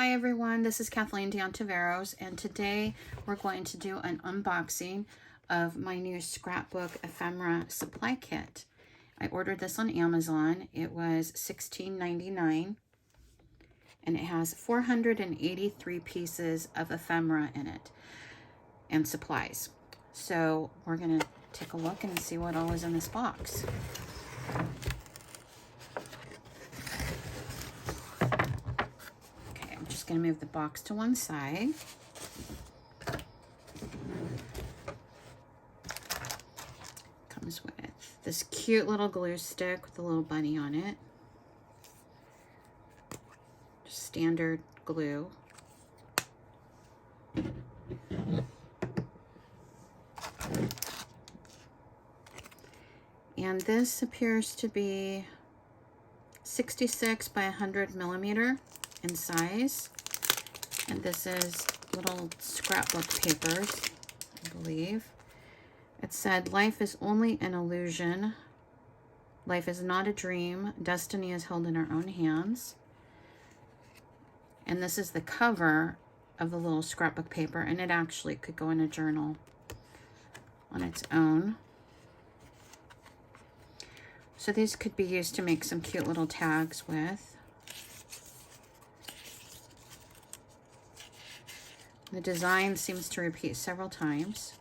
Hi everyone, this is Kathleen Deontiveros, and today we're going to do an unboxing of my new scrapbook ephemera supply kit. I ordered this on Amazon. It was $16.99 and it has 483 pieces of ephemera in it and supplies. So we're going to take a look and see what all is in this box. Going to move the box to one side. Comes with this cute little glue stick with a little bunny on it. Just standard glue. And this appears to be 66 by 100 millimeter in size. And this is little scrapbook papers, I believe. It said, "Life is only an illusion. Life is not a dream. Destiny is held in our own hands." And this is the cover of the little scrapbook paper, and it actually could go in a journal on its own. So these could be used to make some cute little tags with. The design seems to repeat several times.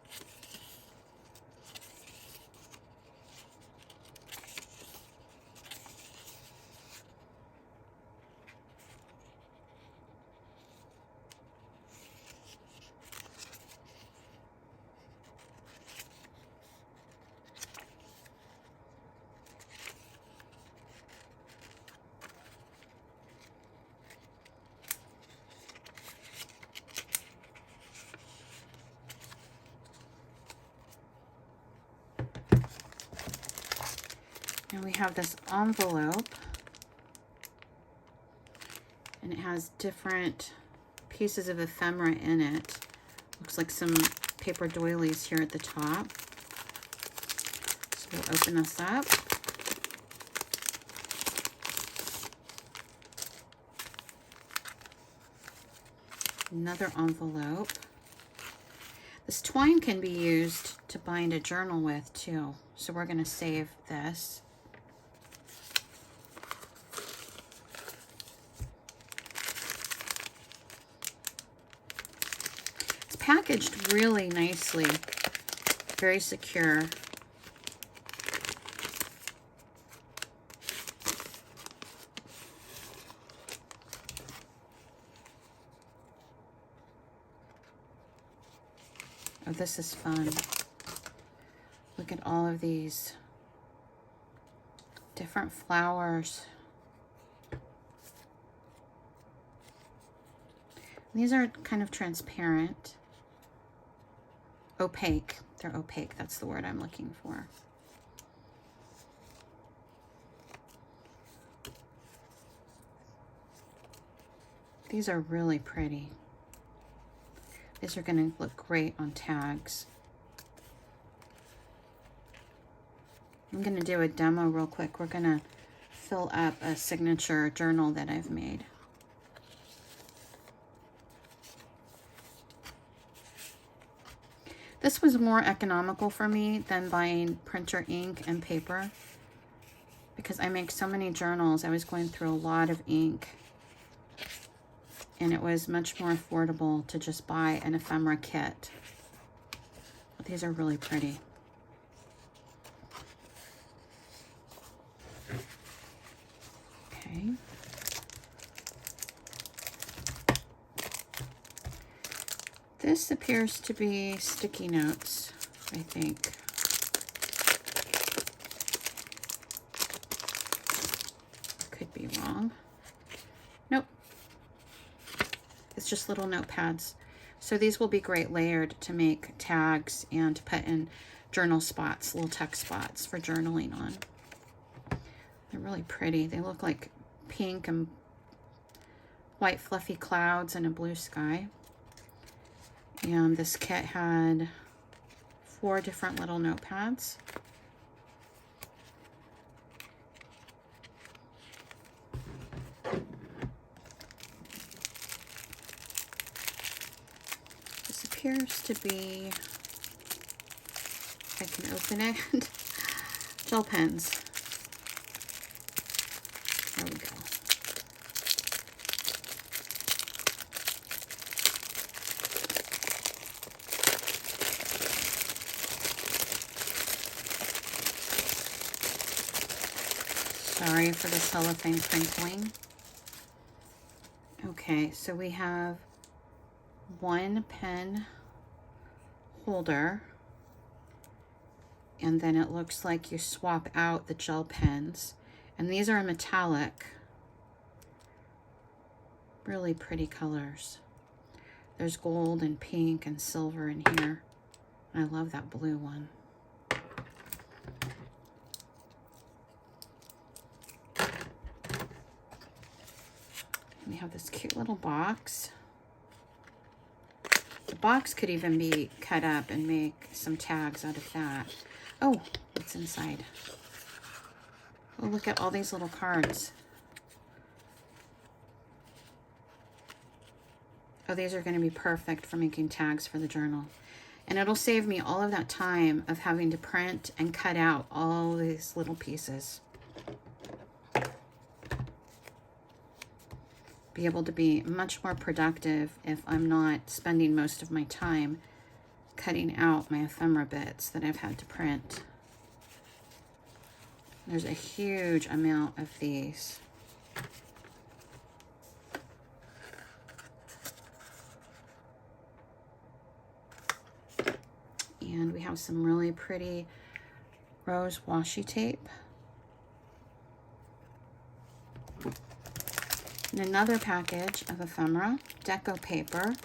And we have this envelope, and it has different pieces of ephemera in it. Looks like some paper doilies here at the top. So we'll open this up. Another envelope. This twine can be used to bind a journal with too, so we're going to save this. Packaged really nicely, very secure. Oh, this is fun. Look at all of these different flowers. These are kind of transparent. Opaque. They're opaque. That's the word I'm looking for. These are really pretty. These are going to look great on tags. I'm going to do a demo real quick. We're going to fill up a signature journal that I've made. This was more economical for me than buying printer ink and paper because I make so many journals. I was going through a lot of ink, and it was much more affordable to just buy an ephemera kit. But these are really pretty. Okay. This appears to be sticky notes, I think. Could be wrong. Nope. It's just little notepads. So these will be great layered to make tags and to put in journal spots, little text spots for journaling on. They're really pretty. They look like pink and white fluffy clouds and a blue sky. And this kit had 4 different little notepads. appears to be, if I can open it, gel pens. There we go. Sorry for the cellophane crinkling. Okay, so we have one pen holder, and then it looks like you swap out the gel pens, and these are metallic. Really pretty colors. There's gold and pink and silver in here. I love that blue one. We have this cute little box. The box could even be cut up and make some tags out of that. Oh, what's inside? Oh, look at all these little cards. Oh, these are going to be perfect for making tags for the journal. And it'll save me all of that time of having to print and cut out all these little pieces. Be able to be much more productive if I'm not spending most of my time cutting out my ephemera bits that I've had to print. There's a huge amount of these. And we have some really pretty rose washi tape. And another package of ephemera, deco paper.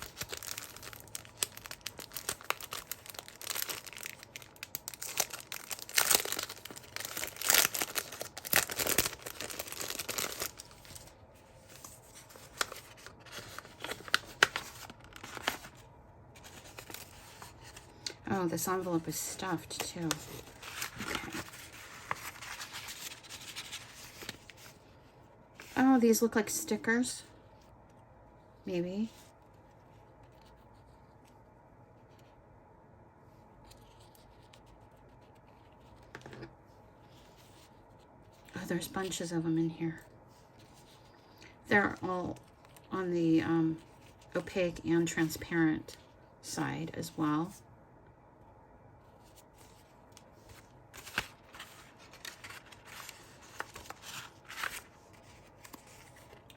Oh, this envelope is stuffed too. Okay. Oh, these look like stickers. Maybe. Oh, there's bunches of them in here. They're all on the opaque and transparent side as well.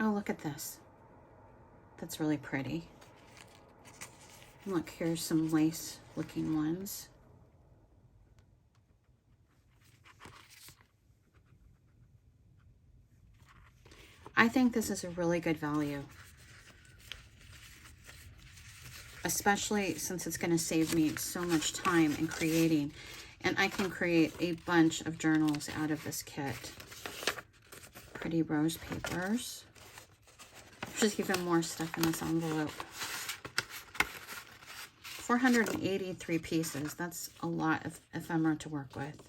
Oh, look at this. That's really pretty. Look, here's some lace looking ones. I think this is a really good value, especially since it's going to save me so much time in creating, and I can create a bunch of journals out of this kit. Pretty rose papers. There's even more stuff in this envelope. 483 pieces. That's a lot of ephemera to work with.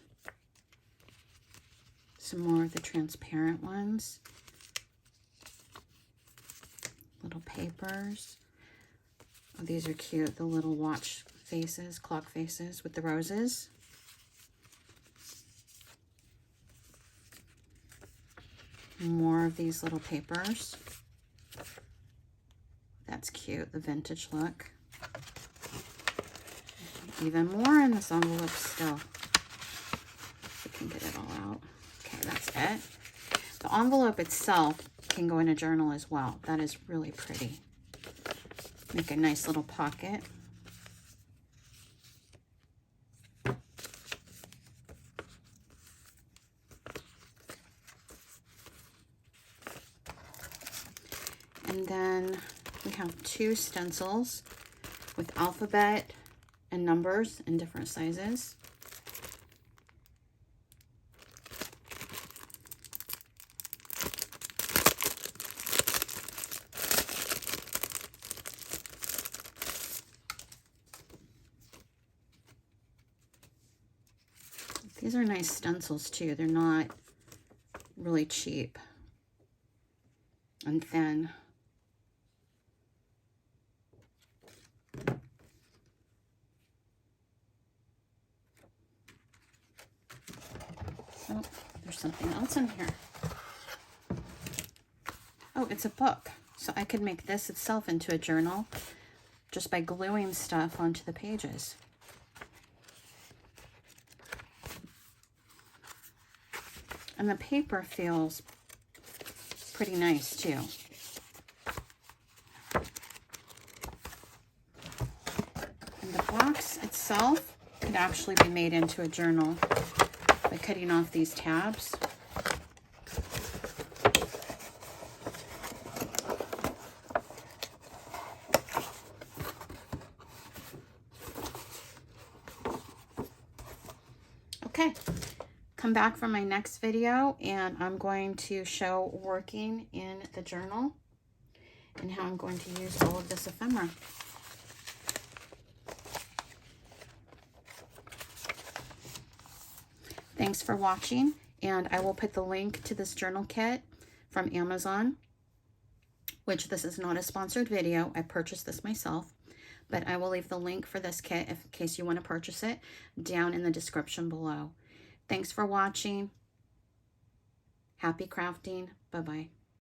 Some more of the transparent ones. Little papers. Oh, these are cute. The little watch faces, clock faces with the roses. More of these little papers. That's cute, the vintage look. Even more in this envelope still. We can get it all out. Okay, that's it. The envelope itself can go in a journal as well. That is really pretty. Make a nice little pocket. And then we have 2 stencils with alphabet and numbers in different sizes. These are nice stencils too. They're not really cheap and thin. something else in here. Oh, it's a book. So I could make this itself into a journal just by gluing stuff onto the pages. And the paper feels pretty nice too. And the box itself could actually be made into a journal by cutting off these tabs. Okay, come back for my next video and I'm going to show working in the journal and how I'm going to use all of this ephemera. Thanks for watching, and I will put the link to this journal kit from Amazon, which this is not a sponsored video. I purchased this myself, but I will leave the link for this kit in case you want to purchase it down in the description below. Thanks for watching. Happy crafting. Bye-bye.